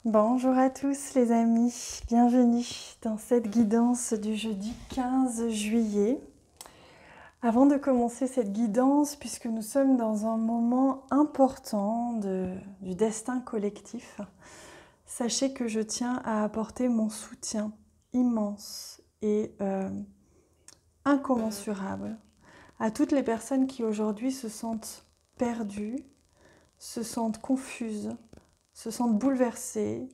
Bonjour à tous les amis, bienvenue dans cette guidance du jeudi 15 juillet. Avant de commencer cette guidance, puisque nous sommes dans un moment important du destin collectif, sachez que je tiens à apporter mon soutien immense et incommensurable à toutes les personnes qui aujourd'hui se sentent perdues, se sentent confuses, se sentent bouleversées,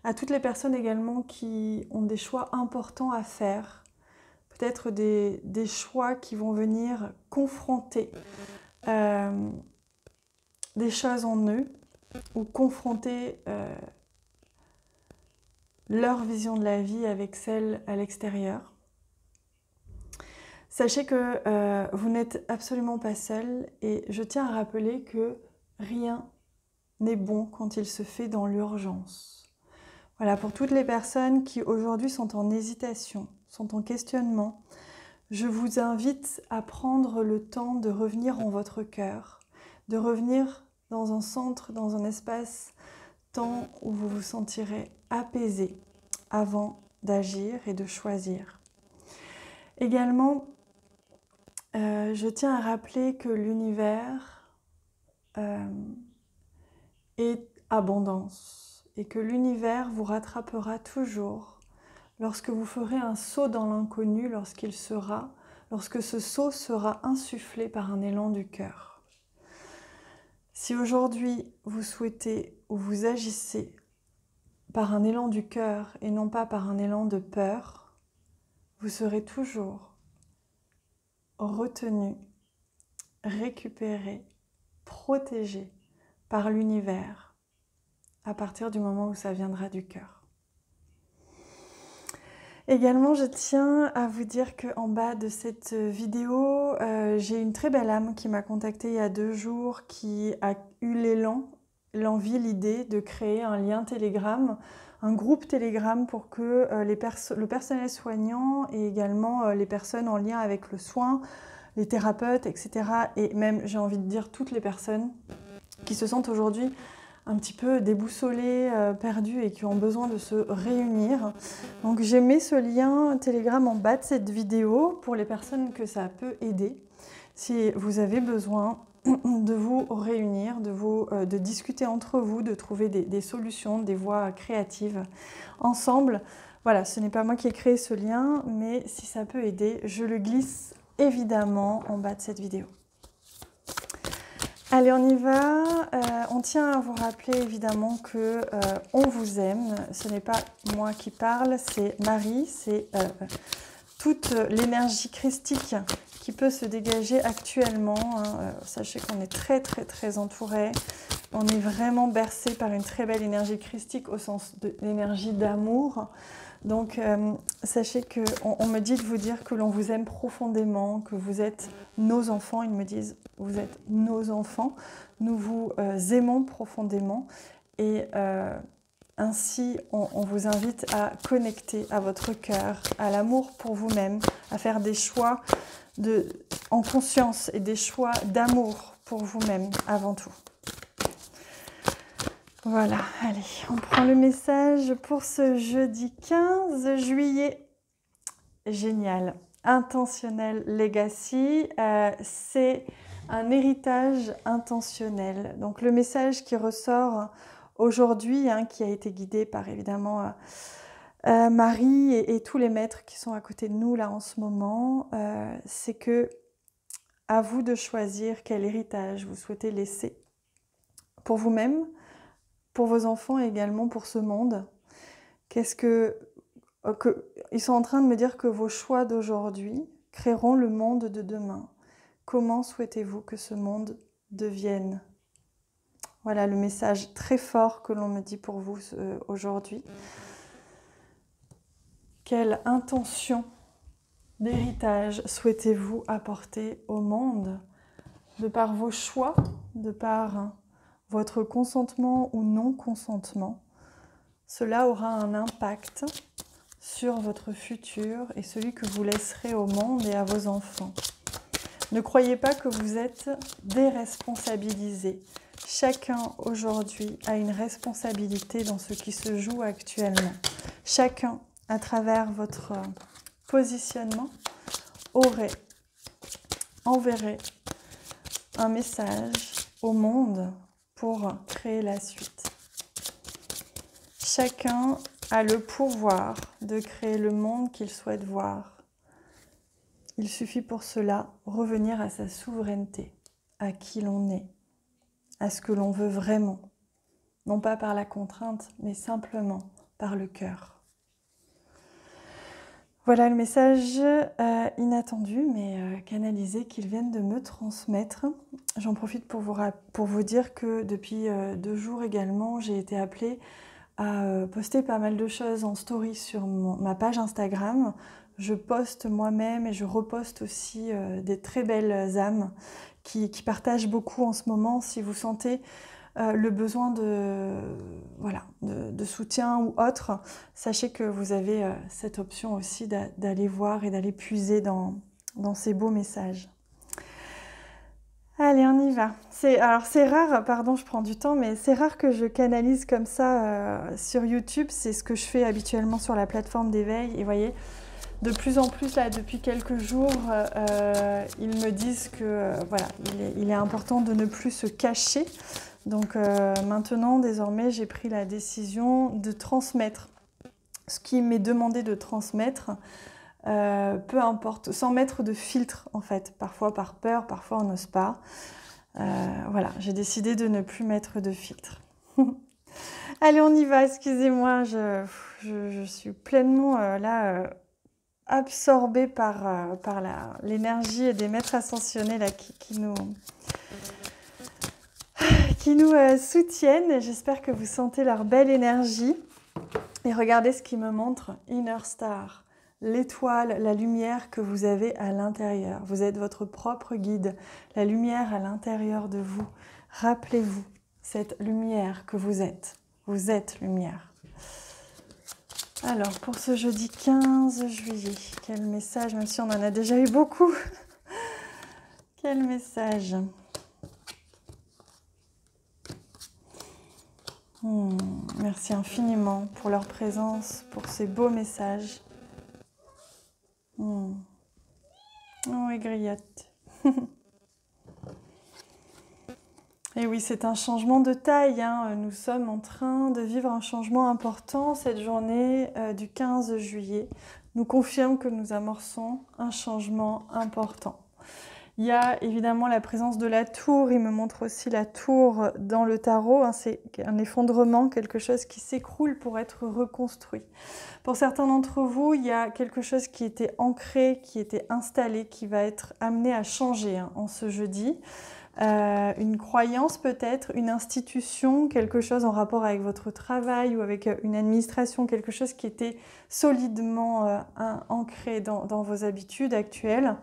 à toutes les personnes également qui ont des choix importants à faire, peut-être des choix qui vont venir confronter des choses en eux ou confronter leur vision de la vie avec celle à l'extérieur. Sachez que vous n'êtes absolument pas seul et je tiens à rappeler que rien n'est bon quand il se fait dans l'urgence. Voilà, pour toutes les personnes qui aujourd'hui sont en hésitation, sont en questionnement, je vous invite à prendre le temps de revenir en votre cœur, de revenir dans un centre, dans un espace-temps où vous vous sentirez apaisé avant d'agir et de choisir. Également, je tiens à rappeler que l'univers est abondance et que l'univers vous rattrapera toujours lorsque vous ferez un saut dans l'inconnu, lorsque ce saut sera insufflé par un élan du cœur. Si aujourd'hui vous souhaitez ou vous agissez par un élan du cœur et non pas par un élan de peur, vous serez toujours retenu, récupéré, protégé par l'univers à partir du moment où ça viendra du cœur. Également, je tiens à vous dire qu'en bas de cette vidéo, j'ai une très belle âme qui m'a contactée il y a 2 jours, qui a eu l'élan, l'envie, l'idée de créer un lien Telegram, un groupe Telegram pour que le personnel soignant et également les personnes en lien avec le soin, les thérapeutes, etc. et même, j'ai envie de dire, toutes les personnes qui se sentent aujourd'hui un petit peu déboussolées, perdues et qui ont besoin de se réunir. Donc j'ai mis ce lien Telegram en bas de cette vidéo pour les personnes que ça peut aider. Si vous avez besoin de vous réunir, de discuter entre vous, de trouver des solutions, des voies créatives ensemble. Voilà, ce n'est pas moi qui ai créé ce lien, mais si ça peut aider, je le glisse évidemment en bas de cette vidéo. Allez, on y va. On tient à vous rappeler évidemment que on vous aime. Ce n'est pas moi qui parle, c'est Marie, c'est toute l'énergie christique qui peut se dégager actuellement. Sachez qu'on est très très très entouré. On est vraiment bercé par une très belle énergie christique au sens de l'énergie d'amour. Donc sachez qu'on me dit de vous dire que l'on vous aime profondément, que vous êtes nos enfants. Ils me disent vous êtes nos enfants. Nous vous aimons profondément et ainsi on vous invite à connecter à votre cœur, à l'amour pour vous-même, à faire des choix en conscience et des choix d'amour pour vous-même avant tout. Voilà, allez, on prend le message pour ce jeudi 15 juillet. Génial. Intentionnel Legacy, c'est un héritage intentionnel. Donc le message qui ressort aujourd'hui, qui a été guidé par évidemment Marie et tous les maîtres qui sont à côté de nous là en ce moment, c'est que à vous de choisir quel héritage vous souhaitez laisser pour vous-même, pour vos enfants et également pour ce monde. Ils sont en train de me dire que vos choix d'aujourd'hui créeront le monde de demain. Comment souhaitez-vous que ce monde devienne? Voilà le message très fort que l'on me dit pour vous aujourd'hui. Quelle intention d'héritage souhaitez-vous apporter au monde? De par vos choix, de par votre consentement ou non-consentement, cela aura un impact sur votre futur et celui que vous laisserez au monde et à vos enfants. Ne croyez pas que vous êtes déresponsabilisés. Chacun aujourd'hui a une responsabilité dans ce qui se joue actuellement. Chacun, à travers votre positionnement, enverrait un message au monde pour créer la suite. Chacun a le pouvoir de créer le monde qu'il souhaite voir. Il suffit pour cela revenir à sa souveraineté, à qui l'on est, à ce que l'on veut vraiment, non pas par la contrainte, mais simplement par le cœur. Voilà le message inattendu, mais canalisé qu'ils viennent de me transmettre. J'en profite pour vous dire que depuis 2 jours également, j'ai été appelée à poster pas mal de choses en story sur ma page Instagram. Je poste moi-même et je reposte aussi des très belles âmes qui partagent beaucoup en ce moment. Si vous sentez le besoin de soutien ou autre, sachez que vous avez cette option aussi d'aller voir et d'aller puiser dans ces beaux messages. Allez, on y va. Alors c'est rare, pardon, je prends du temps, mais c'est rare que je canalise comme ça sur YouTube. C'est ce que je fais habituellement sur la plateforme d'éveil. Et vous voyez, de plus en plus, là, depuis quelques jours, ils me disent que voilà, il est important de ne plus se cacher. Donc maintenant, désormais, j'ai pris la décision de transmettre ce qui m'est demandé de transmettre. Peu importe, sans mettre de filtre en fait, parfois par peur, parfois on n'ose pas. Voilà, j'ai décidé de ne plus mettre de filtre. Allez, on y va, excusez-moi, je suis pleinement absorbée par l'énergie des maîtres ascensionnés là, qui nous soutiennent. J'espère que vous sentez leur belle énergie. Et regardez ce qui me montre, Inner Star. L'étoile, la lumière que vous avez à l'intérieur. Vous êtes votre propre guide, la lumière à l'intérieur de vous. Rappelez-vous cette lumière que vous êtes. Vous êtes lumière. Alors, pour ce jeudi 15 juillet, quel message, même si on en a déjà eu beaucoup. Quel message. Merci infiniment pour leur présence, pour ces beaux messages. Oh, et griotte. Et oui, c'est un changement de taille. Nous sommes en train de vivre un changement important. Cette journée du 15 juillet nous confirme que nous amorçons un changement important. Il y a évidemment la présence de la tour. Il me montre aussi la tour dans le tarot. C'est un effondrement, quelque chose qui s'écroule pour être reconstruit. Pour certains d'entre vous, il y a quelque chose qui était ancré, qui était installé, qui va être amené à changer en ce jeudi. Une croyance peut-être, une institution, quelque chose en rapport avec votre travail ou avec une administration, quelque chose qui était solidement ancré dans vos habitudes actuelles.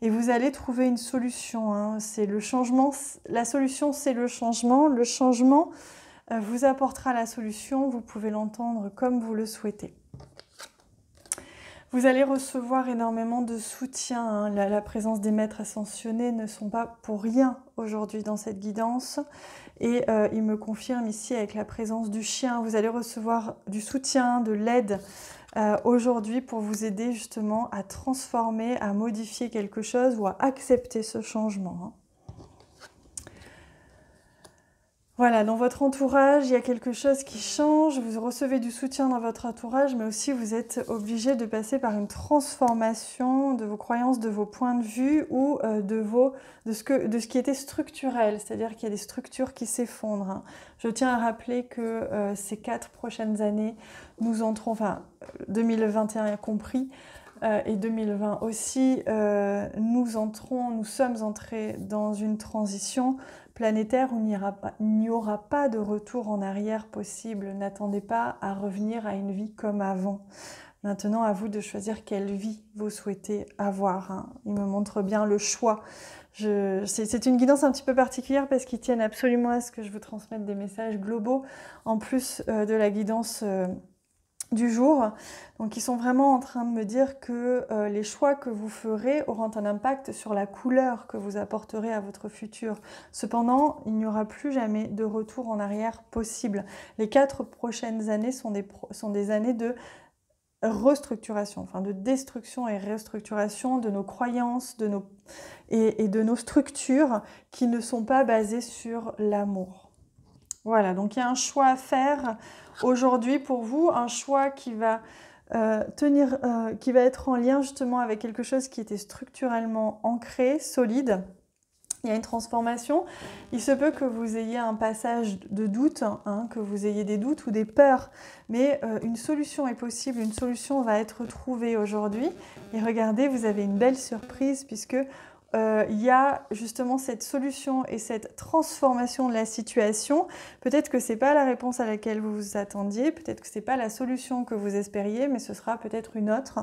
Et vous allez trouver une solution. C'est le changement. La solution, c'est le changement. Le changement vous apportera la solution. Vous pouvez l'entendre comme vous le souhaitez. Vous allez recevoir énormément de soutien. La présence des maîtres ascensionnés ne sont pas pour rien aujourd'hui dans cette guidance. Et il me confirme ici avec la présence du chien. Vous allez recevoir du soutien, de l'aide aujourd'hui pour vous aider justement à transformer, à modifier quelque chose ou à accepter ce changement. Voilà, dans votre entourage, il y a quelque chose qui change, vous recevez du soutien dans votre entourage, mais aussi vous êtes obligé de passer par une transformation de vos croyances, de vos points de vue ou de ce qui était structurel, c'est-à-dire qu'il y a des structures qui s'effondrent. Je tiens à rappeler que ces 4 prochaines années, nous entrons, 2021 compris, et 2020 aussi, nous sommes entrés dans une transition planétaire où il n'y aura pas de retour en arrière possible. N'attendez pas à revenir à une vie comme avant. Maintenant, à vous de choisir quelle vie vous souhaitez avoir. Il me montre bien le choix. C'est une guidance un petit peu particulière parce qu'ils tiennent absolument à ce que je vous transmette des messages globaux, en plus de la guidance du jour. Donc ils sont vraiment en train de me dire que les choix que vous ferez auront un impact sur la couleur que vous apporterez à votre futur. Cependant, il n'y aura plus jamais de retour en arrière possible. Les 4 prochaines années sont des années de restructuration, enfin de destruction et restructuration de nos croyances et de nos structures qui ne sont pas basées sur l'amour. Voilà, donc il y a un choix à faire aujourd'hui pour vous, un choix qui va qui va être en lien justement avec quelque chose qui était structurellement ancré, solide. Il y a une transformation. Il se peut que vous ayez un passage de doute, hein, que vous ayez des doutes ou des peurs, mais une solution est possible, une solution va être trouvée aujourd'hui. Et regardez, vous avez une belle surprise puisque il y a justement cette solution et cette transformation de la situation. Peut-être que ce n'est pas la réponse à laquelle vous vous attendiez, peut-être que ce n'est pas la solution que vous espériez, mais ce sera peut-être une autre.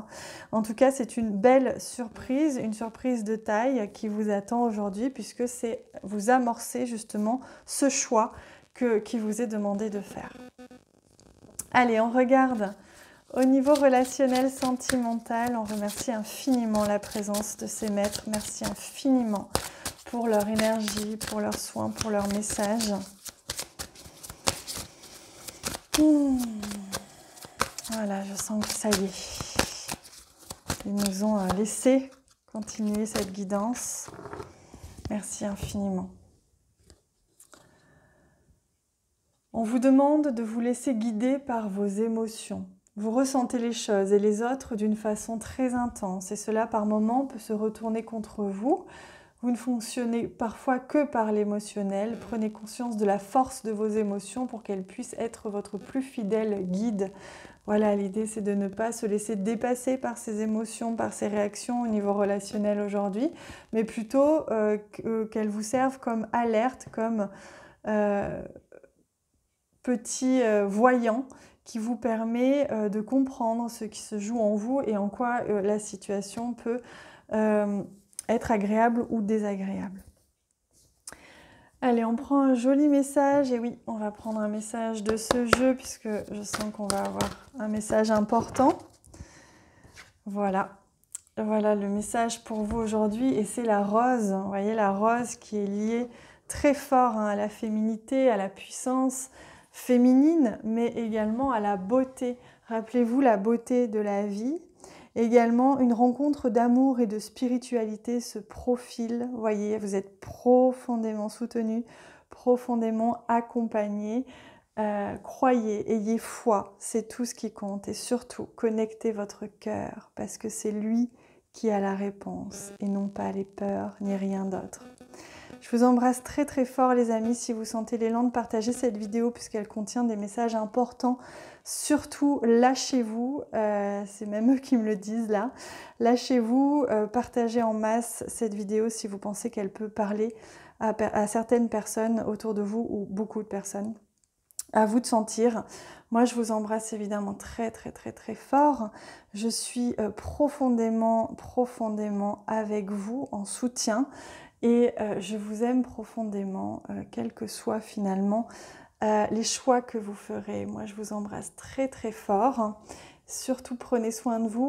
En tout cas, c'est une belle surprise, une surprise de taille qui vous attend aujourd'hui puisque c'est vous amorcez justement ce choix qui vous est demandé de faire. Allez, on regarde. Au niveau relationnel, sentimental, on remercie infiniment la présence de ces maîtres. Merci infiniment pour leur énergie, pour leurs soins, pour leurs messages. Voilà, je sens que ça y est. Ils nous ont laissé continuer cette guidance. Merci infiniment. On vous demande de vous laisser guider par vos émotions. Vous ressentez les choses et les autres d'une façon très intense et cela par moments peut se retourner contre vous. Vous ne fonctionnez parfois que par l'émotionnel. Prenez conscience de la force de vos émotions pour qu'elles puissent être votre plus fidèle guide. Voilà, l'idée c'est de ne pas se laisser dépasser par ces émotions, par ces réactions au niveau relationnel aujourd'hui, mais plutôt qu'elles vous servent comme alerte, comme petit voyant qui vous permet de comprendre ce qui se joue en vous et en quoi la situation peut être agréable ou désagréable. Allez, on prend un joli message. Et oui, on va prendre un message de ce jeu puisque je sens qu'on va avoir un message important. Voilà. Voilà le message pour vous aujourd'hui. Et c'est la rose. Vous voyez, la rose qui est liée très fort à la féminité, à la puissance féminine, mais également à la beauté. Rappelez-vous la beauté de la vie. Également, une rencontre d'amour et de spiritualité se profile. Vous voyez, vous êtes profondément soutenu, profondément accompagné. Croyez, ayez foi, c'est tout ce qui compte. Et surtout, connectez votre cœur parce que c'est lui qui a la réponse et non pas les peurs ni rien d'autre. Je vous embrasse très très fort les amis, si vous sentez l'élan de partager cette vidéo puisqu'elle contient des messages importants. Surtout, lâchez-vous, c'est même eux qui me le disent là. Lâchez-vous, partagez en masse cette vidéo si vous pensez qu'elle peut parler à certaines personnes autour de vous ou beaucoup de personnes. À vous de sentir. Moi, je vous embrasse évidemment très très très très fort. Je suis profondément avec vous, en soutien. Et je vous aime profondément, quels que soient finalement les choix que vous ferez. Moi, je vous embrasse très très fort. Surtout, prenez soin de vous.